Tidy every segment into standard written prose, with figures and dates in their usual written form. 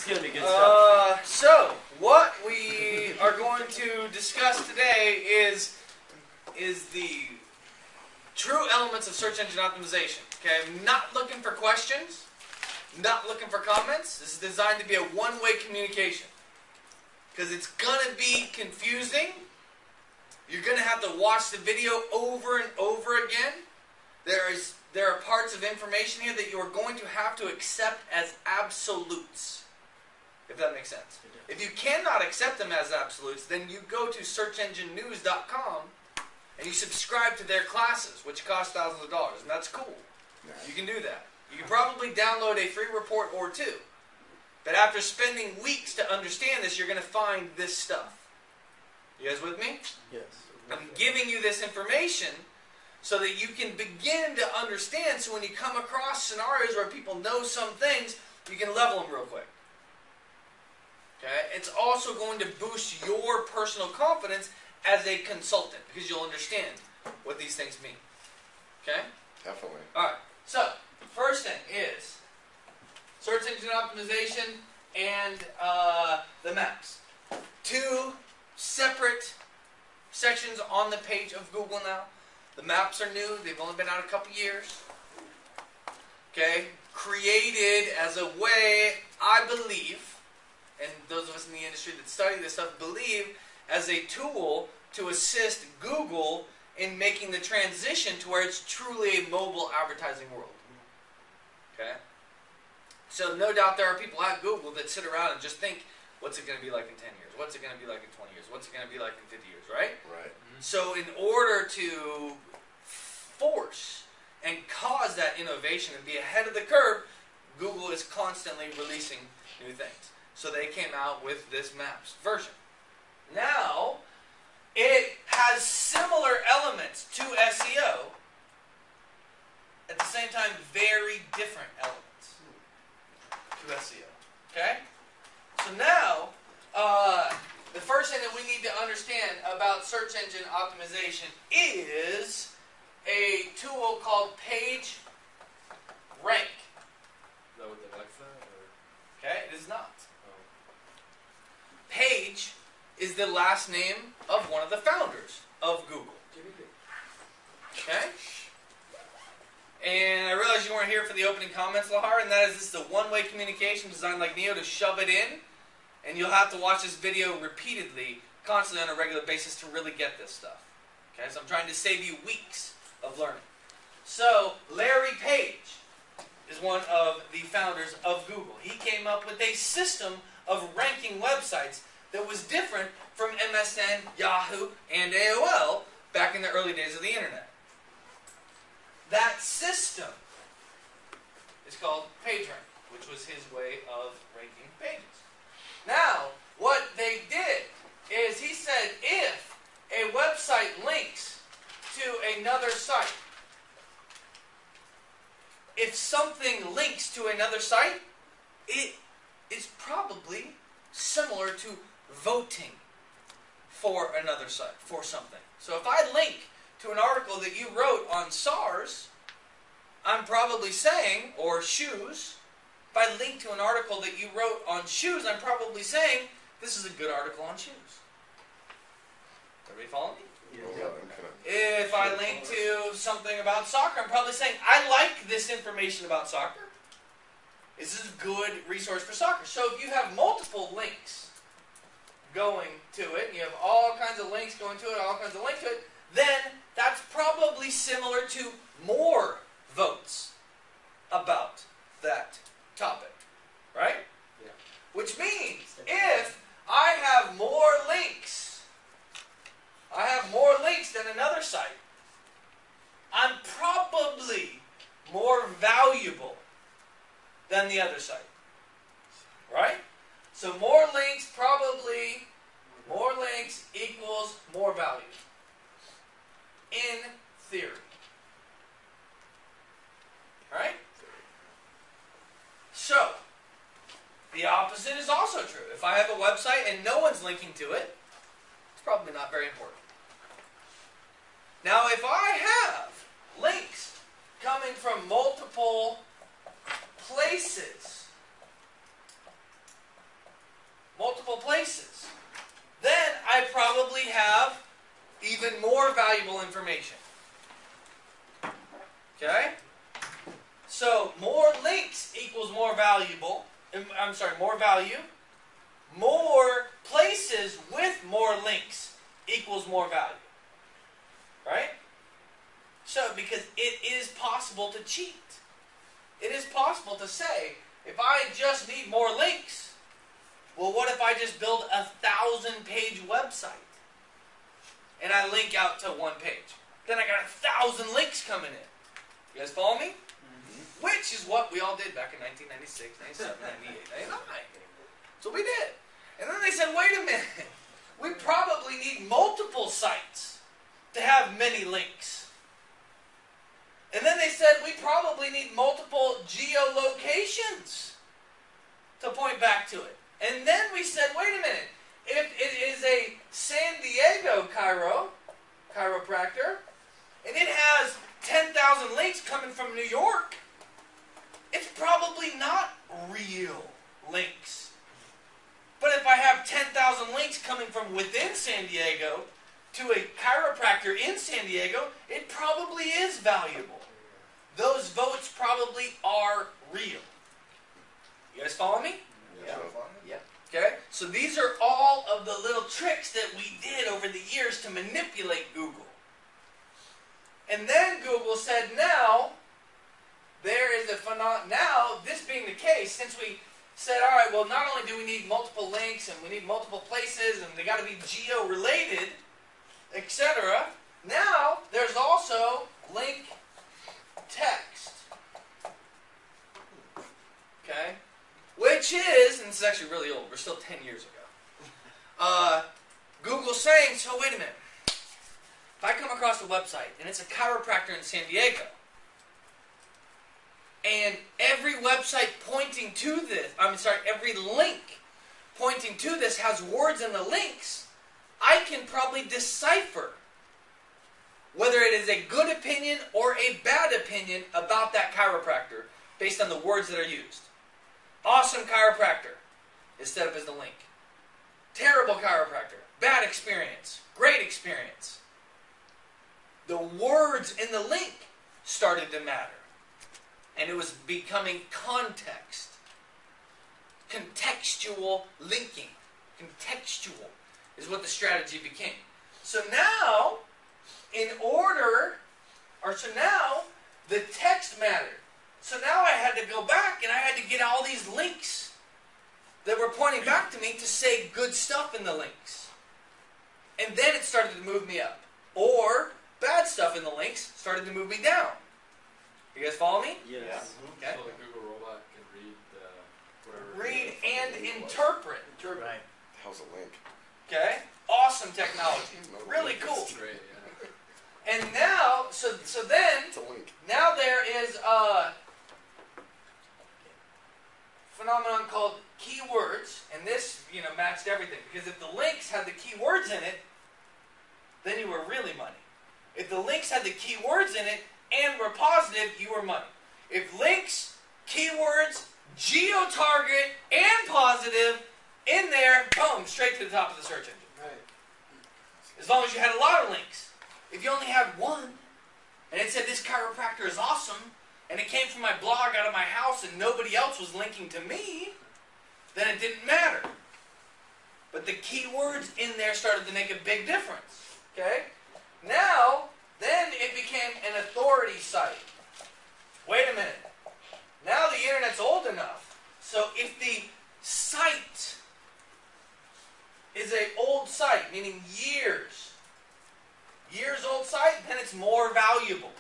This is going to be good stuff. So, what we are going to discuss today is the true elements of search engine optimization. Okay, I'm not looking for questions, not looking for comments. This is designed to be a one-way communication. Because it's going to be confusing. You're going to have to watch the video over and over again. There are parts of information here that you are going to have to accept as absolutes. If that makes sense. If you cannot accept them as absolutes, then you go to searchenginenews.com and you subscribe to their classes, which cost thousands of dollars, and that's cool. Nice. You can do that. You can probably download a free report or two. But after spending weeks to understand this, you're going to find this stuff. You guys with me? Yes. I'm giving you this information so that you can begin to understand, so when you come across scenarios where people know some things, you can level them real quick. Okay? It's also going to boost your personal confidence as a consultant, because you'll understand what these things mean. Okay? Definitely. Alright, so, first thing is search engine optimization and the maps. Two separate sections on the page of Google now. The maps are new. They've only been out a couple years. Okay? Created as a way, I believe, and those of us in the industry that study this stuff believe, as a tool to assist Google in making the transition to where it's truly a mobile advertising world. Okay? So no doubt there are people at Google that sit around and just think, what's it going to be like in 10 years? What's it going to be like in 20 years? What's it going to be like in 50 years, right? Right. So in order to force and cause that innovation and be ahead of the curve, Google is constantly releasing new things. So they came out with this Maps version. Now, it has similar elements to SEO, at the same time very different elements to SEO. Okay? So now, the first thing that we need to understand about search engine optimization is a tool called PageRank. Is that what they like that? Or? Okay, it is not. Page is the last name of one of the founders of Google. Okay? And I realize you weren't here for the opening comments, Lahar, and that is, this is a one-way communication designed like Neo to shove it in, and you'll have to watch this video repeatedly, constantly on a regular basis to really get this stuff. Okay, so I'm trying to save you weeks of learning. So, Larry Page is one of the founders of Google. He came up with a system of ranking websites that was different from MSN, Yahoo, and AOL back in the early days of the internet. That system is called PageRank, which was his way of ranking pages. Now, what they did is he said if a website links to another site, if something links to another site, it is probably similar to voting for another site, for something. So if I link to an article that you wrote on SARS, I'm probably saying, or shoes, if I link to an article that you wrote on shoes, I'm probably saying, this is a good article on shoes. Everybody follow me? Yeah. If I link to something about soccer, I'm probably saying, I like this information about soccer. This is a good resource for soccer. So if you have multiple links going to it, and you have all kinds of links going to it, all kinds of links to it, then that's probably similar to more votes about that topic. Right? Yeah. Which means, if I have more links, than another site, I'm probably more valuable than the other site. Right? So more links equals more value. In theory. Right? So, the opposite is also true. If I have a website and no one's linking to it, it's probably not very important. Now, if I have links coming from multiple places, places. Then I probably have even more valuable information. Okay? So more links equals more valuable. I'm sorry, more value. More places with more links equals more value. Right? So, because it is possible to cheat. It is possible to say, if I just need more links, well, what if I just build a 1,000-page website and I link out to one page? Then I got 1,000 links coming in. You guys follow me? Mm-hmm. Which is what we all did back in 1996, 97, 98, 99. So we did. And then they said, wait a minute. We probably need multiple sites to have many links. And then they said we probably need multiple geolocations to point back to it. And then we said, wait a minute. If it is a San Diego chiropractor, and it has 10,000 links coming from New York, it's probably not real links. But if I have 10,000 links coming from within San Diego to a chiropractor in San Diego, it probably is valuable. Those votes probably are real. You guys follow me? Yeah. Yeah. Okay? So these are all of the little tricks that we did over the years to manipulate Google. And then Google said, now, there is a phenomenon. Now, this being the case, since we said, all right, well, not only do we need multiple links and we need multiple places and they got to be geo-related, etc., now there's also link text. Okay? Which is, and this is actually really old, we're still 10 years ago. Google saying, so wait a minute. If I come across a website and it's a chiropractor in San Diego, and every website pointing to this, every link pointing to this has words in the links, I can probably decipher whether it is a good opinion or a bad opinion about that chiropractor based on the words that are used. Awesome chiropractor is set up as the link. Terrible chiropractor. Bad experience. Great experience. The words in the link started to matter. And it was becoming context. Contextual linking. Contextual is what the strategy became. So now, now the text mattered. So now I had to go back and I had to get all these links that were pointing back to me to say good stuff in the links. And then it started to move me up. Or bad stuff in the links started to move me down. You guys follow me? Yes. Yeah. Okay. So the Google robot can read whatever. Read and interpret. Right. How's a link? Okay? Awesome technology. Really cool. That's great, yeah. And now, so then, It's a link. now there is a phenomenon called keywords, and this, matched everything. Because if the links had the keywords in it, then you were really money. If the links had the keywords in it and were positive, you were money. If links, keywords, geo-target, and positive in there, boom, straight to the top of the search engine. Right. As long as you had a lot of links. If you only had one, and it said this chiropractor is awesome, and it came from my blog out of my house and nobody else was linking to me, then it didn't matter. But the keywords in there started to make a big difference. Okay? Now, then it became an authority site. Wait a minute. Now the internet's old enough. So if the site is an old site, meaning years old site, then it's more valuable.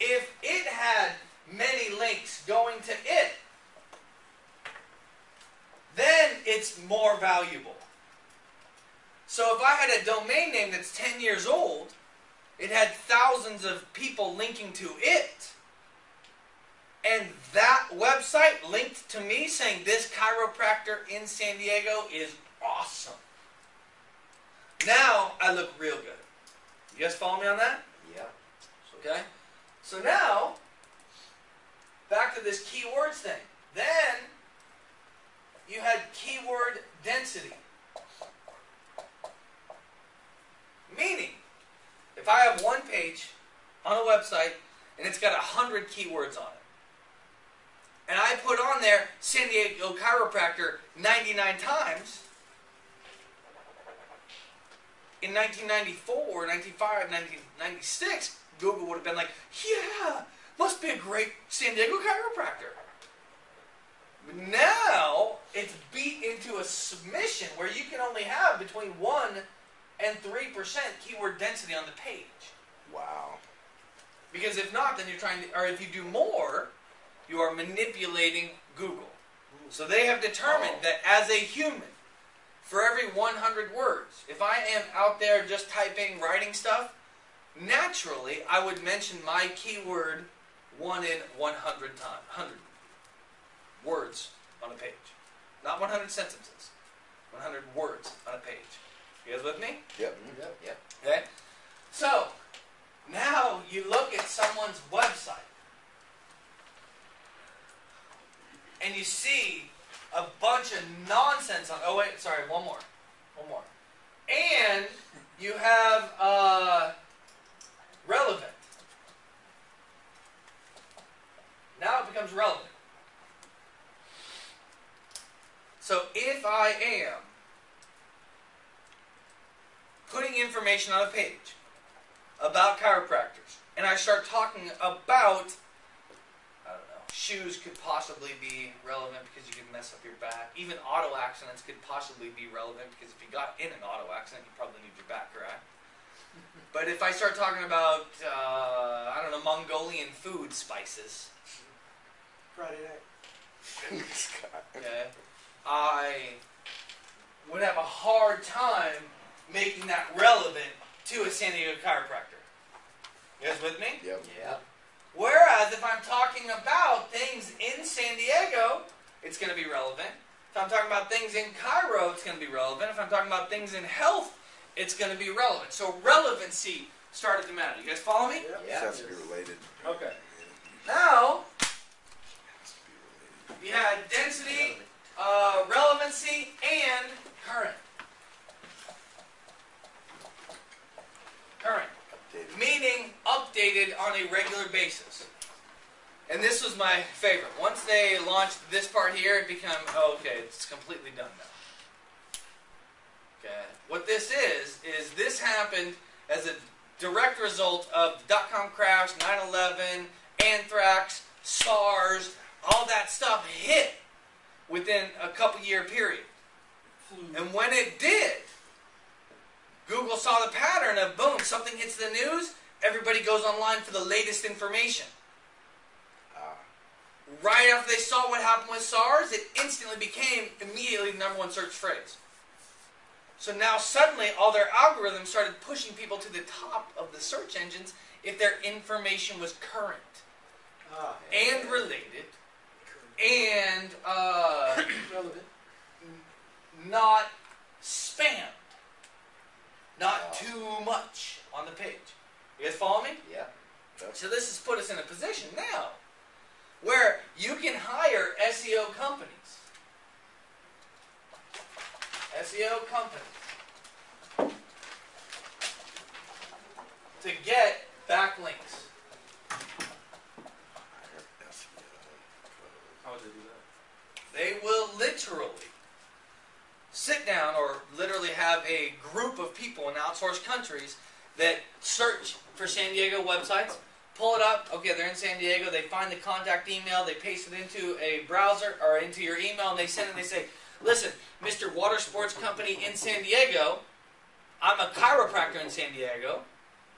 If it had many links going to it, then it's more valuable. So if I had a domain name that's 10 years old, it had thousands of people linking to it, and that website linked to me saying this chiropractor in San Diego is awesome. Now I look real good. You guys follow me on that? Yeah. Okay? So now, back to this keywords thing. Then, you had 100 keywords on it. And I put on there San Diego chiropractor 99 times. In 1994, 95, 1996, Google would have been like, yeah, must be a great San Diego chiropractor. But now, it's beat into a submission where you can only have between 1 and 3% keyword density on the page. Wow. Because if not, then you're trying to, or if you do more, you are manipulating Google. So they have determined that as a human, for every 100 words, if I am out there just typing, writing stuff, naturally I would mention my keyword 1 in 100 times, 100 words on a page. Not 100 sentences, 100 words on a page. You guys with me? Yep. Yep. Okay? So, now you look at someone's website and you see a bunch of nonsense on, oh wait, sorry, one more. And you have relevant. Now it becomes relevant. So if I am putting information on a page about chiropractors, and I start talking about, I don't know, shoes could possibly be relevant because you could mess up your back. Even auto accidents could possibly be relevant because if you got in an auto accident, you probably need your back, correct? But if I start talking about, I don't know, Mongolian food spices, Friday night. okay, I would have a hard time making that relevant to a San Diego chiropractor. You guys with me? Yep. Yeah. Whereas if I'm talking about things in San Diego, it's going to be relevant. If I'm talking about things in Cairo, it's going to be relevant. If I'm talking about things in health, it's going to be relevant. So relevancy started to matter. You guys follow me? Yep. It has to be related. Okay. Now, It has to be related. you had density, relevancy, and current. Current. Updated. Meaning updated on a regular basis. And this was my favorite. Once they launched this part here, it became, oh, okay, it's completely done now. Okay. What this is this happened as a direct result of the dot-com crash, 9/11, anthrax, SARS, all that stuff hit within a couple-year period. And when it did, Google saw the pattern of, boom, something hits the news, everybody goes online for the latest information. Right after they saw what happened with SARS, it instantly became immediately the #1 search phrase. So now suddenly all their algorithms started pushing people to the top of the search engines if their information was current and related and Relevant. not spammed. Not too much on the page. You guys follow me? Yeah. So this has put us in a position now where you can hire SEO companies. SEO companies to get backlinks. How would they do that? They will literally sit down or literally have a group of people in outsourced countries that search for San Diego websites, pull it up, okay, they're in San Diego, they find the contact email, they paste it into a browser or into your email, and they send it and they say, listen, Mr. Water Sports Company in San Diego, I'm a chiropractor in San Diego.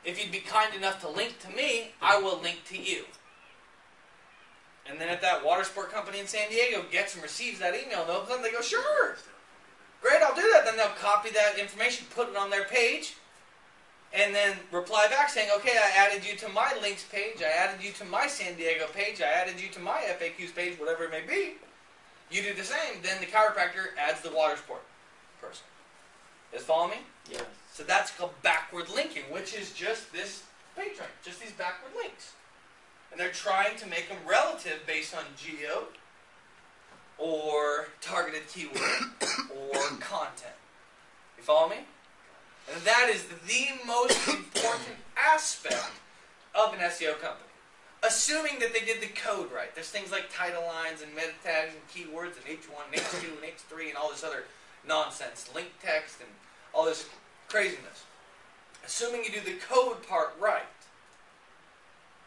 If you'd be kind enough to link to me, I will link to you. And then if that water sport company in San Diego gets and receives that email, and all of a sudden they go, sure, great, I'll do that. Then they'll copy that information, put it on their page, and then reply back saying, okay, I added you to my links page, I added you to my San Diego page, I added you to my FAQs page, whatever it may be. You do the same, then the chiropractor adds the water sport person. You guys follow me? Yeah. So that's called backward linking, which is just this page rank, just these backward links. And they're trying to make them relative based on geo or targeted keyword or content. You follow me? And that is the most important aspect of an SEO company. assuming that they did the code right. There's things like title lines and meta tags and keywords and H1 and H2 and H3 and all this other nonsense, link text and all this craziness. Assuming you do the code part right,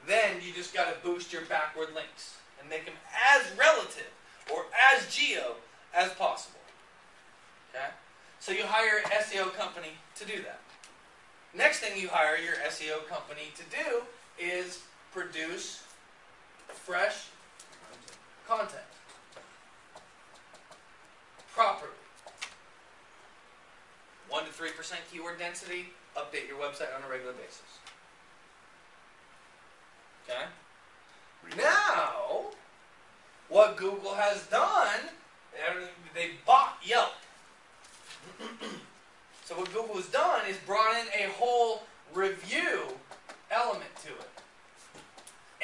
then you just got to boost your backward links and make them as relative or as geo as possible. Okay? So you hire an SEO company to do that. Next thing you hire your SEO company to do is produce fresh content properly. 1 to 3% keyword density, update your website on a regular basis. Okay? Now, what Google has done, they bought Yelp. So what Google has done is brought in a whole review element to it.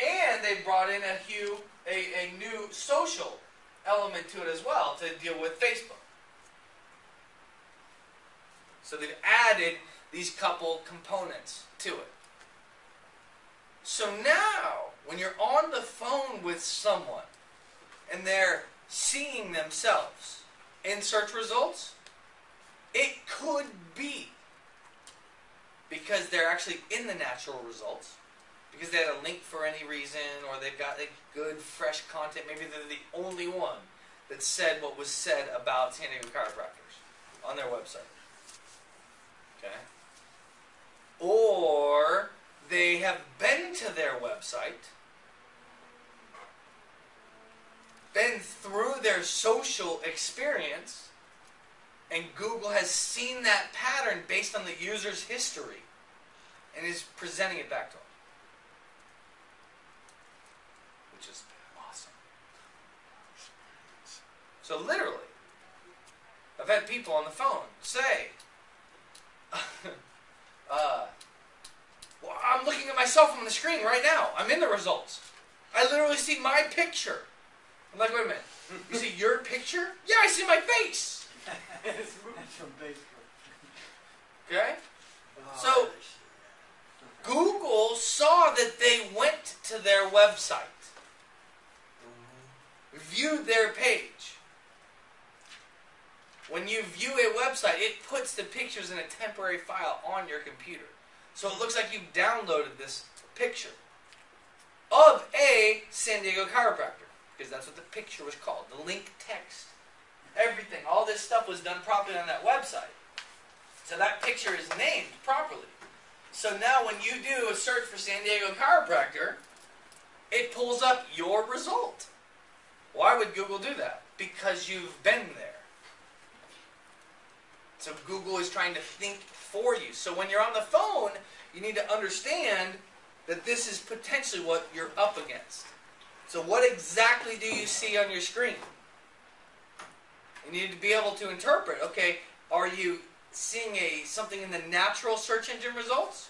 And they brought in a new social element to it as well to deal with Facebook. So they've added these couple components to it. So now, when you're on the phone with someone and they're seeing themselves in search results, it could be because they're actually in the natural results, because they had a link for any reason, or they've got like good, fresh content. Maybe they're the only one that said what was said about San Diego chiropractors on their website. Okay? Or they have been to their website, been through their social experience, and Google has seen that pattern based on the user's history and is presenting it back to them. Which is awesome. So literally, I've had people on the phone say, well, I'm looking at myself on the screen right now. I'm in the results. I literally see my picture. I'm like, wait a minute. You see your picture? Yeah, I see my face. It's from Facebook. Okay? Oh, So, Google saw that they went to their website, viewed their page. When you view a website, it puts the pictures in a temporary file on your computer. So it looks like you've downloaded this picture of a San Diego chiropractor, because that's what the picture was called. The link text, everything, all this stuff was done properly on that website. So that picture is named properly. So now when you do a search for San Diego chiropractor, it pulls up your result. Why would Google do that? Because you've been there. So Google is trying to think for you. So when you're on the phone, you need to understand that this is potentially what you're up against. So what exactly do you see on your screen? You need to be able to interpret, okay, are you seeing something in the natural search engine results?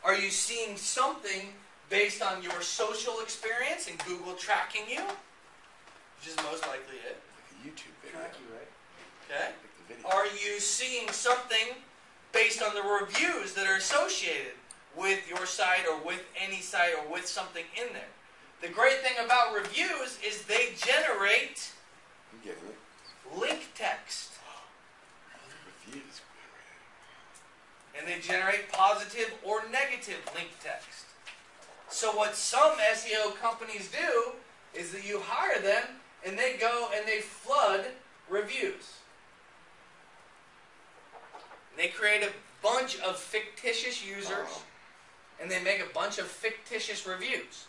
Are you seeing something based on your social experience and Google tracking you? Which is most likely it. Like a YouTube video. Track you, right? Okay? Like the video. Are you seeing something based on the reviews that are associated with your site or with any site or with something in there? The great thing about reviews is they generate I'm getting it. link text. Reviews. And they generate positive or negative link text. So what some SEO companies do is that you hire them and they go and they flood reviews. They create a bunch of fictitious users and they make a bunch of fictitious reviews.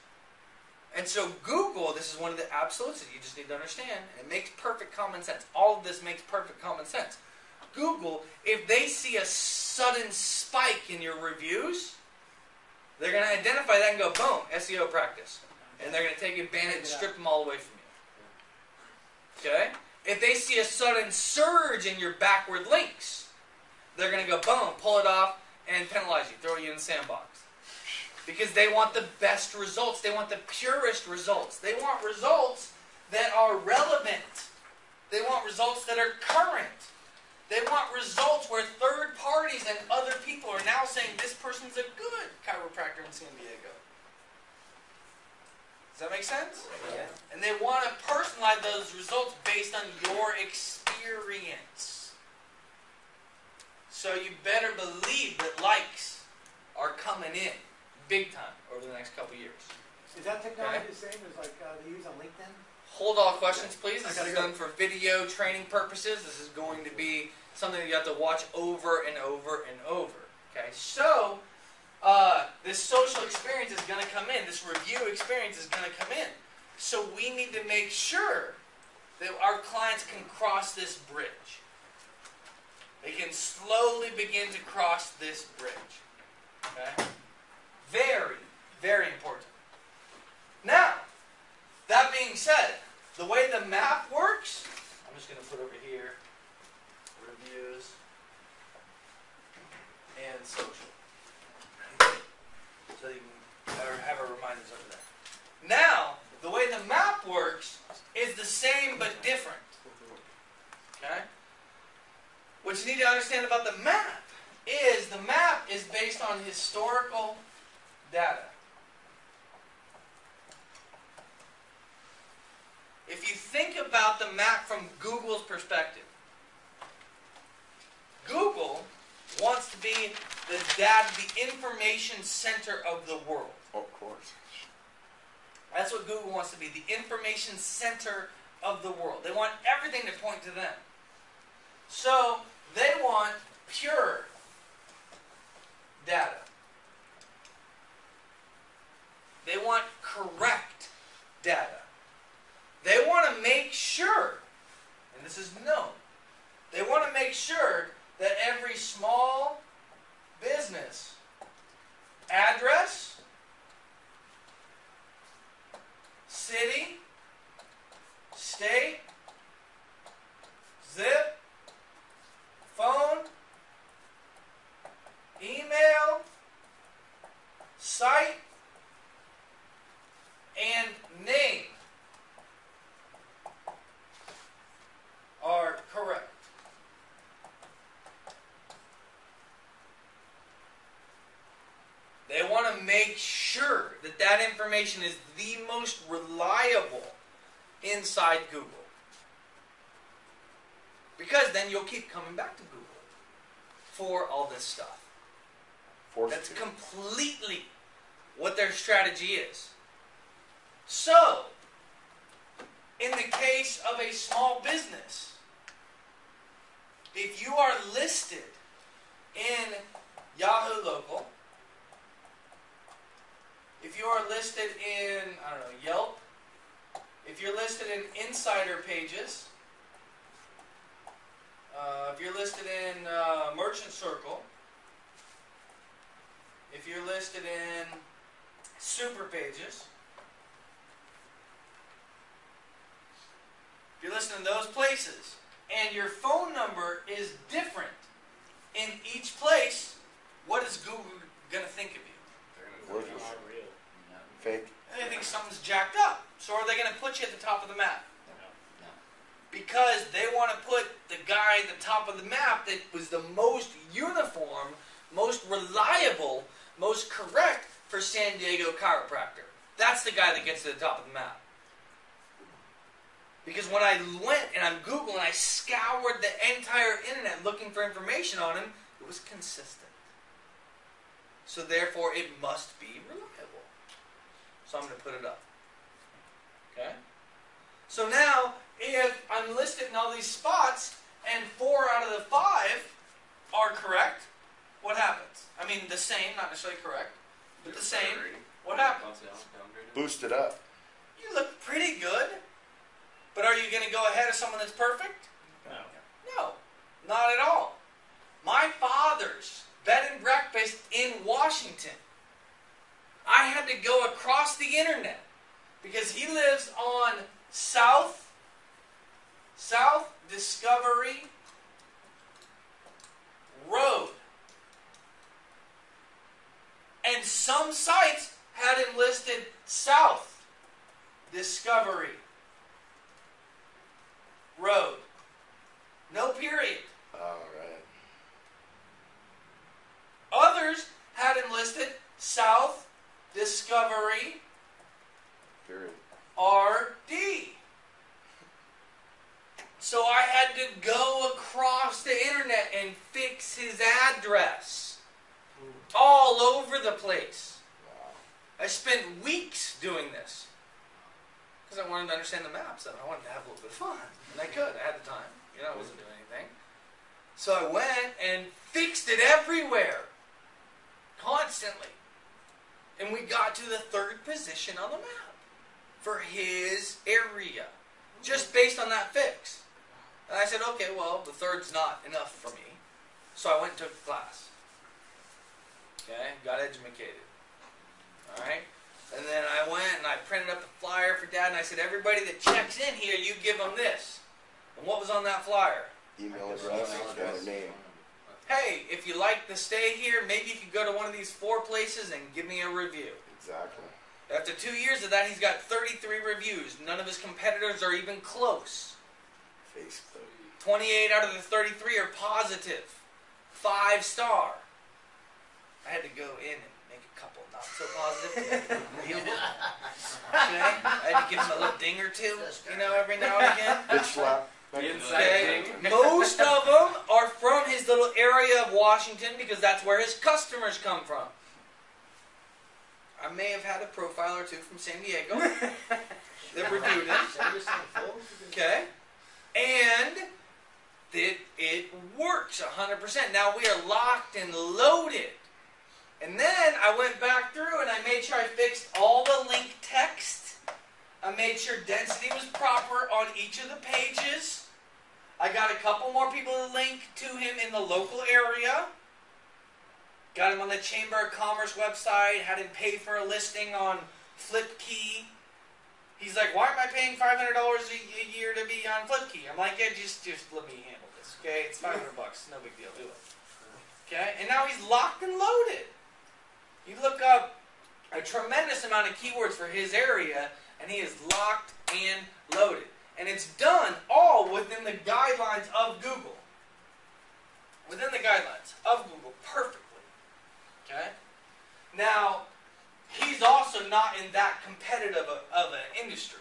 And so Google, this is one of the absolutes that you just need to understand, and it makes perfect common sense. All of this makes perfect common sense. Google, if they see a sudden spike in your reviews, they're going to identify that and go, boom, SEO practice. And they're going to take advantage and strip them all away from you. Okay? If they see a sudden surge in your backward links, they're going to go, boom, pull it off and penalize you, throw you in the sandbox. Because they want the best results. They want the purest results. They want results that are relevant. They want results that are current. They want results where third parties and other people are now saying this person's a good chiropractor in San Diego. Does that make sense? Yeah. And they want to personalize those results based on your experience. So you better believe that likes are coming in big time over the next couple years. Is that technology the same as like they use on LinkedIn? Hold all questions, please. This I gotta is go. done for video training purposes. This is going to be something that you have to watch over and over and over. Okay, so this social experience is going to come in. This review experience is going to come in. So we need to make sure that our clients can cross this bridge. They can slowly begin to cross this bridge. Okay? Very, very important. Now, that being said, the way the map works, I'm just going to put over here, reviews and social. So you can have our reminders over there. Now, the way the map works is the same but different. Okay? What you need to understand about the map is based on historical data. If you think about the map from Google's perspective, Google wants to be the data, the information center of the world. Of course. That's what Google wants to be, the information center of the world. They want everything to point to them. So they want pure data. They want correct data. They want to make sure, and this is known, they want to make sure that every small business address, city, state, zip, phone, email, site, and name are correct. They want to make sure that that information is the most reliable inside Google. Because then you'll keep coming back to Google for all this stuff. That's completely what their strategy is. So, in the case of a small business, if you are listed in Yahoo Local, if you are listed in, I don't know, Yelp, if you're listed in Insider Pages, if you're listed in Merchant Circle, if you're listed in Super Pages, if you're listed in those places, and your phone number is different in each place, what is Google going to think of you? What is Not real. fake? They think something's jacked up. So are they going to put you at the top of the map? No. Because they want to put the guy at the top of the map that was the most uniform, most reliable, most correct for San Diego chiropractor. That's the guy that gets to the top of the map. Because when I went and I'm Googling, I scoured the entire internet looking for information on him, it was consistent. So therefore, it must be reliable. So I'm going to put it up. Okay? So now, if I'm listed in all these spots, and 4 out of the 5 are correct, what happens? I mean, the same, not necessarily correct, but the same. What happens? Boost it up. You look pretty good. But are you going to go ahead of someone that's perfect? No. No, not at all. My father's bed and breakfast in Washington, I had to go across the internet because he lives on South Discovery Road. And some sites had him listed South Discovery Road. No period. All right. Others had him listed South Discovery Period. So I had to go across the internet and fix his address. All over the place. Wow. I spent weeks doing this. Because I wanted to understand the maps and I wanted to have a little bit of fun. And I could. I had the time. You know, I wasn't doing anything. So I went and fixed it everywhere. Constantly. And we got to the 3rd position on the map. For his area. Just based on that fix. And I said, okay, well, the 3rd's not enough for me. So I went and took the class. Okay, got educated. Alright? And then I went and I printed up the flyer for Dad and I said, everybody that checks in here, you give them this. And what was on that flyer? Email address and a name. Hey, if you like to stay here, maybe you could go to one of these 4 places and give me a review. Exactly. After 2 years of that, he's got 33 reviews. None of his competitors are even close. Facebook. 28 out of the 33 are positive. 5-star. I had to go in and make a couple not so positive to make it real. Okay? I had to give him a little ding or two, you know, every now and again. Bitch slap. Okay? Most of them are from his little area of Washington because that's where his customers come from. I may have had a profile or two from San Diego that reviewed it. Okay? And it works 100%. Now we are locked and loaded. And then I went back through and I made sure I fixed all the link text. I made sure density was proper on each of the pages. I got a couple more people to link to him in the local area. Got him on the Chamber of Commerce website. Had him pay for a listing on FlipKey. He's like, why am I paying $500 a year to be on FlipKey? I'm like, yeah, just let me handle this, okay? It's $500, no big deal, do it. Okay? And now he's locked and loaded. You look up a tremendous amount of keywords for his area, and he is locked and loaded. And it's done all within the guidelines of Google. Within the guidelines of Google, perfectly. Okay? Now, he's also not in that competitive of an industry.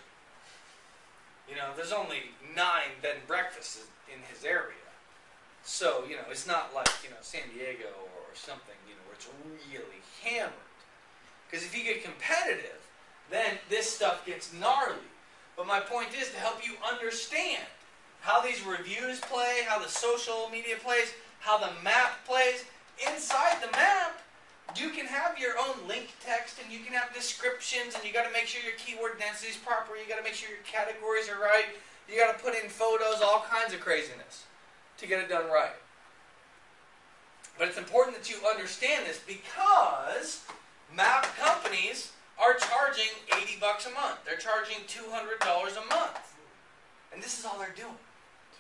You know, there's only 9 bed and breakfasts in his area. So, you know, it's not like, you know, San Diego or something, you know, where it's really hammered. Because if you get competitive, then this stuff gets gnarly. But my point is to help you understand how these reviews play, how the social media plays, how the map plays. Inside the map, you can have your own link text and you can have descriptions and you got to make sure your keyword density is proper. You got to make sure your categories are right. You got to put in photos, all kinds of craziness to get it done right. But it's important that you understand this because map companies are charging $80 a month. They're charging $200 a month. And this is all they're doing.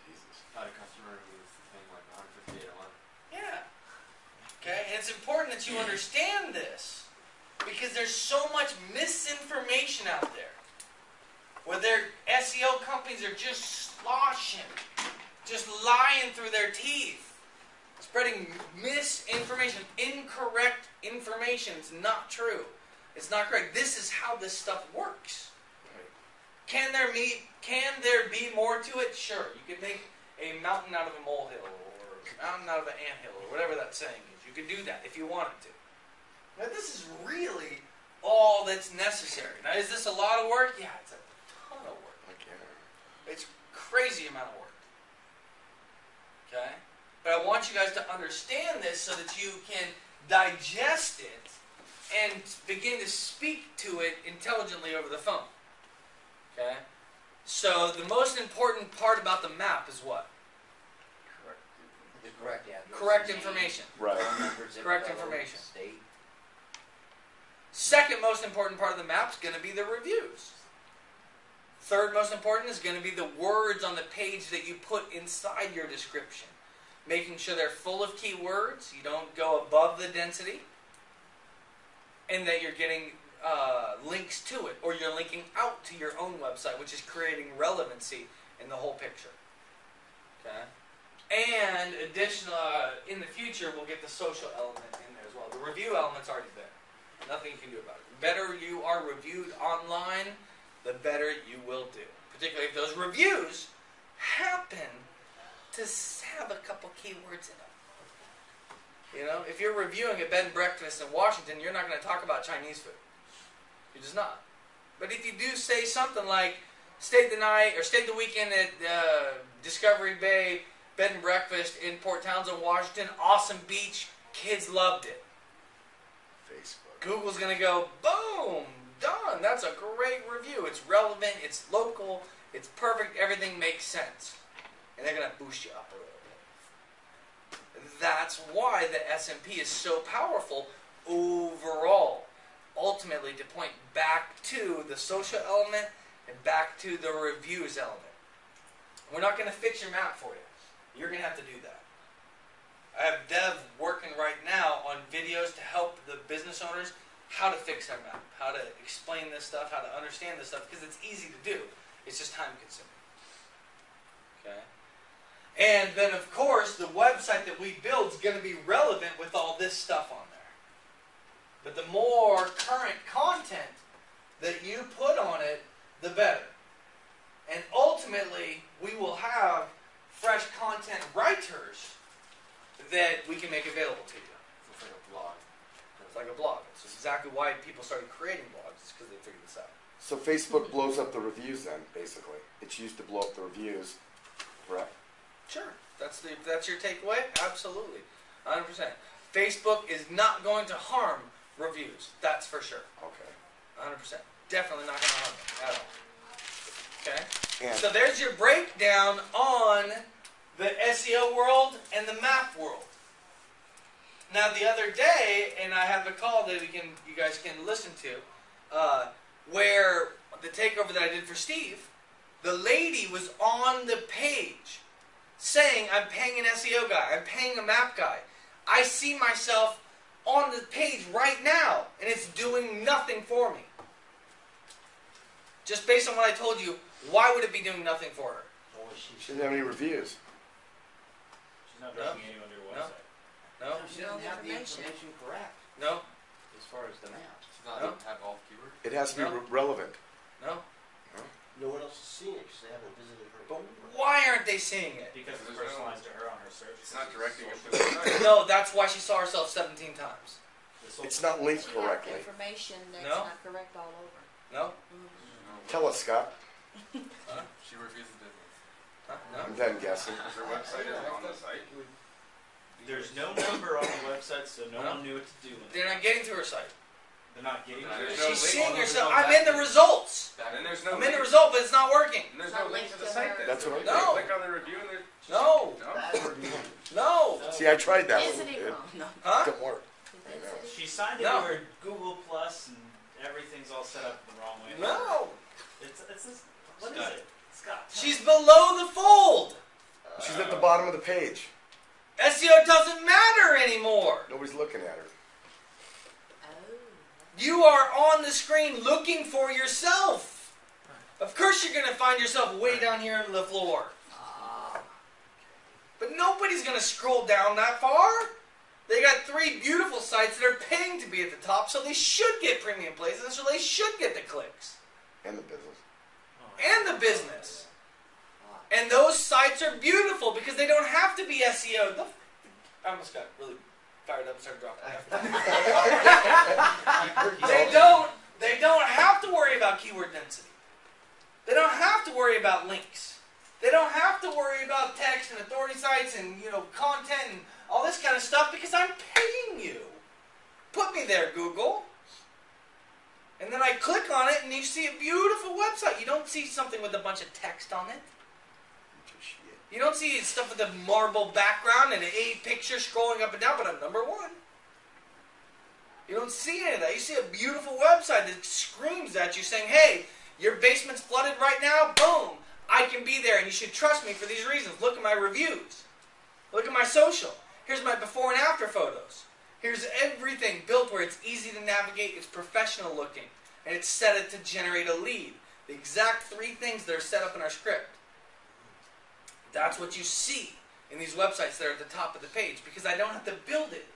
Jesus. Had a customer who was paying like $158 a month. Yeah. Okay? And it's important that you understand this because there's so much misinformation out there. Where their SEO companies are just sloshing, just lying through their teeth, spreading misinformation, incorrect information. It's not true. It's not correct. This is how this stuff works. Can there be more to it? Sure. You could make a mountain out of a molehill, or a mountain out of an anthill, or whatever that saying is. You could do that if you wanted to. Now, this is really all that's necessary. Now, is this a lot of work? Yeah, it's a ton of work. It's a crazy amount of work. Okay? But I want you guys to understand this so that you can digest it and begin to speak to it intelligently over the phone. Okay? So the most important part about the map is what? The correct address. Correct information. Right. Correct information. State. Second most important part of the map is going to be the reviews. Third most important is going to be the words on the page that you put inside your description. Making sure they're full of keywords. You don't go above the density. And that you're getting links to it. Or you're linking out to your own website, which is creating relevancy in the whole picture. Okay? And additional, in the future, we'll get the social element in there as well. The review element's already there. Nothing you can do about it. The better you are reviewed online, the better you will do. Particularly if those reviews happen happen to have a couple keywords in them. You know, if you're reviewing a bed and breakfast in Washington, you're not going to talk about Chinese food. You're just not. But if you do say something like, stayed the night or stayed the weekend at Discovery Bay Bed and Breakfast in Port Townsend, Washington, awesome beach, kids loved it. Facebook. Google's going to go, boom, done. That's a great review. It's relevant, it's local, it's perfect, everything makes sense. And they're going to boost you up a little bit. That's why the S&P is so powerful overall. Ultimately, to point back to the social element and back to the reviews element. We're not going to fix your map for you. You're going to have to do that. I have Dev working right now on videos to help the business owners how to fix their map, how to explain this stuff, how to understand this stuff, because it's easy to do. It's just time consuming. Okay? And then, of course, the website that we build is going to be relevant with all this stuff on there. But the more current content that you put on it, the better. And ultimately, we will have fresh content writers that we can make available to you. It's like a blog. It's like a blog. It's exactly why people started creating blogs, is because they figured this out. So Facebook blows up the reviews then, basically. It's used to blow up the reviews, correct? Sure. That's your takeaway? Absolutely. 100%. Facebook is not going to harm reviews. That's for sure. Okay. 100%. Definitely not going to harm them at all. Okay? And So there's your breakdown on the SEO world and the map world. Now the other day, and I have a call that you guys can listen to, where the takeover that I did for Steve, the lady was on the page saying, I'm paying an SEO guy, I'm paying a map guy. I see myself on the page right now, and it's doing nothing for me. Just based on what I told you, why would it be doing nothing for her? she didn't have any reviews. She's not directing anyone to your No. website. No? She doesn't have the information correct No? as far as the map. She's not No. have all keywords. It has to be No. relevant. No? No one else has seen it because they haven't visited her. But why aren't they seeing it? Because it's There's no- personalized to her on her search. It's not directing her Social- to the site. No, that's why she saw herself 17 times. the social- It's not linked She got correctly. information that's No. not correct all over. No? Tell us, Scott. Huh? She refuses business. Huh? I'm No? done guessing. Is her website on the site? There's no number on the website, so no No. one knew what to do with it. They're not getting to her site. They're not getting to There's it. no She's link. seeing There's herself. no I'm in the back- results. And there's no I'm in the link. result, but it's not working. And there's Not no link to linked the to site her. then. That's what I No. Click on the review and there's No. Bad review. No. See, I tried that Isn't one. it It wrong? No. Huh? didn't work. She signed No. into her Google Plus and everything's all set up the wrong way. No. It's this, what is Scott. it? Scott. She's below the fold. She's at the bottom of the page. SEO doesn't matter anymore. Nobody's looking at her. Oh. You are on the screen looking for yourself. Of course you're going to find yourself way down here on the floor. But nobody's going to scroll down that far. They got 3 beautiful sites that are paying to be at the top, so they should get premium places, so they should get the clicks. And the business. And the business. And those sites are beautiful because they don't have to be SEO. I almost got really fired up and started dropping F. They don't have to worry about keyword density. They don't have to worry about links. They don't have to worry about text and authority sites and content and all this kind of stuff because I'm paying you. Put me there, Google. And then I click on it and you see a beautiful website. You don't see something with a bunch of text on it. You don't see stuff with a marble background and a picture scrolling up and down, but I'm number 1. You don't see any of that. You see a beautiful website that screams at you saying, hey, your basement's flooded right now. Boom. I can be there and you should trust me for these reasons. Look at my reviews. Look at my social. Here's my before and after photos. Here's everything built where it's easy to navigate, it's professional looking, and it's set it to generate a lead. The exact 3 things that are set up in our script. That's what you see in these websites that are at the top of the page because I don't have to build it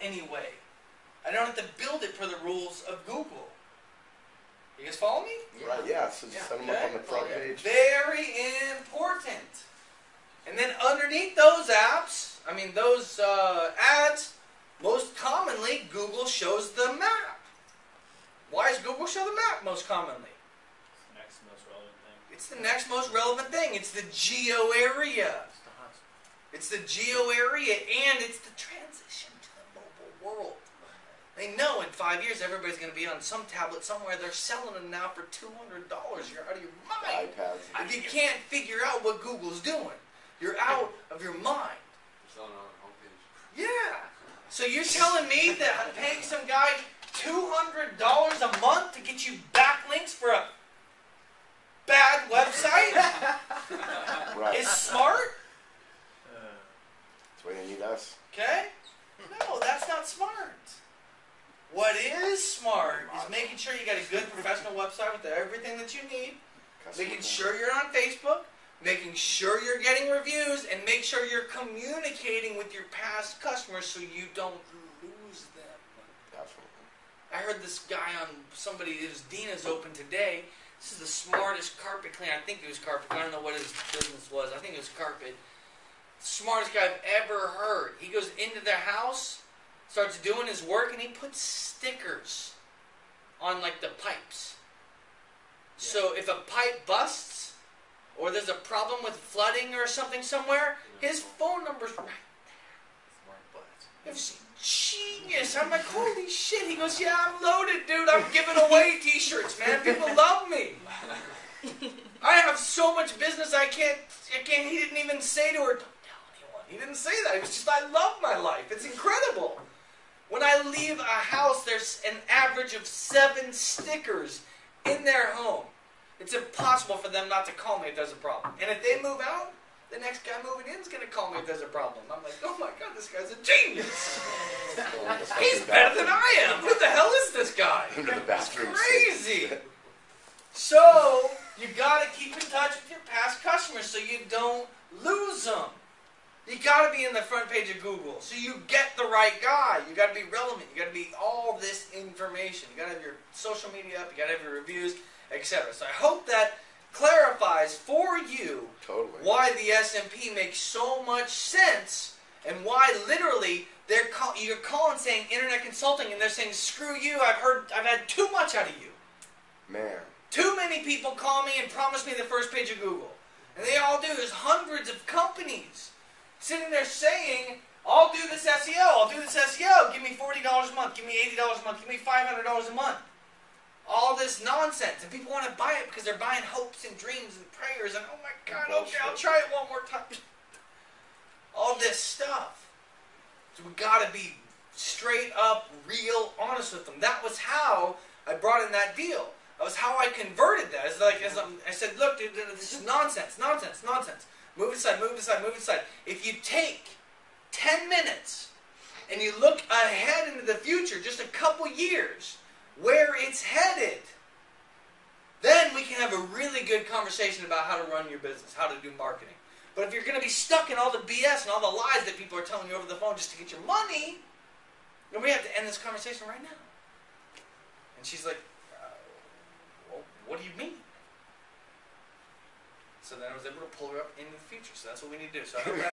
anyway. I don't have to build it per the rules of Google. You guys follow me? Right, yeah, so just set them up on the front page. Very important. And then underneath those apps, those ads, most commonly Google shows the map. Why does Google show the map most commonly? Next most relevant thing. It's the next most relevant thing. It's the geo area. It's the geo area, and it's the transition to the mobile world. They know in 5 years everybody's going to be on some tablet somewhere. They're selling them now for $200. You're out of your mind. iPads. If you can't figure out what Google's doing, you're out of your mind. Selling on the homepage. Yeah. So you're telling me that I'm paying some guy $200 a month to get you backlinks for a bad website Right. is smart? That's why they need us. Okay? No, that's not smart. What is smart is making sure you got a good professional website with everything that you need, making sure you're on Facebook, making sure you're getting reviews, and make sure you're communicating with your past customers so you don't lose them. Definitely. I heard this guy on somebody, it was Dina's Open today. This is the smartest carpet cleaner. I think it was carpet cleaner. I don't know what his business was. I think it was carpet. Smartest guy I've ever heard. He goes into their house, starts doing his work, and he puts stickers on like the pipes. Yeah. So if a pipe busts, or there's a problem with flooding or something somewhere, his phone number's right there. It was genius. I'm like, holy shit. He goes, yeah, I'm loaded, dude. I'm giving away t-shirts, man. People love me. I have so much business I can't, he didn't even say to her, don't tell anyone. He didn't say that. He was just, I love my life. It's incredible. When I leave a house, there's an average of 7 stickers in their home. It's impossible for them not to call me if there's a problem. And if they move out, the next guy moving in is going to call me if there's a problem. I'm like, oh my God, this guy's a genius. He's better than I am. Who the hell is this guy? Into the bathroom. Crazy. So, you got to keep in touch with your past customers so you don't lose them. You got to be in the front page of Google so you get the right guy. You got to be relevant. You got to be all this information. You got to have your social media up. You got to have your reviews, etc. So I hope that clarifies for you why the S&P makes so much sense and why literally you're calling saying internet consulting and they're saying screw you. I've had too much out of you. Man. Too many people call me and promise me the first page of Google. And they all do. There's hundreds of companies sitting there saying, I'll do this SEO, I'll do this SEO, give me $40 a month, give me $80 a month, give me $500 a month. All this nonsense. And people want to buy it because they're buying hopes and dreams and prayers and, oh my God, okay, I'll try it one more time. All this stuff. So we got to be straight up, real, honest with them. That was how I brought in that deal. That was how I converted that. I said, look, dude, this is nonsense, nonsense, nonsense. Move aside, move aside, move aside. If you take 10 minutes and you look ahead into the future, just a couple years, where it's headed, then we can have a really good conversation about how to run your business, how to do marketing. But if you're going to be stuck in all the BS and all the lies that people are telling you over the phone just to get your money, then we have to end this conversation right now. And she's like, well, what do you mean? So then I was able to pull her up into the future. So that's what we need to do. So I hope that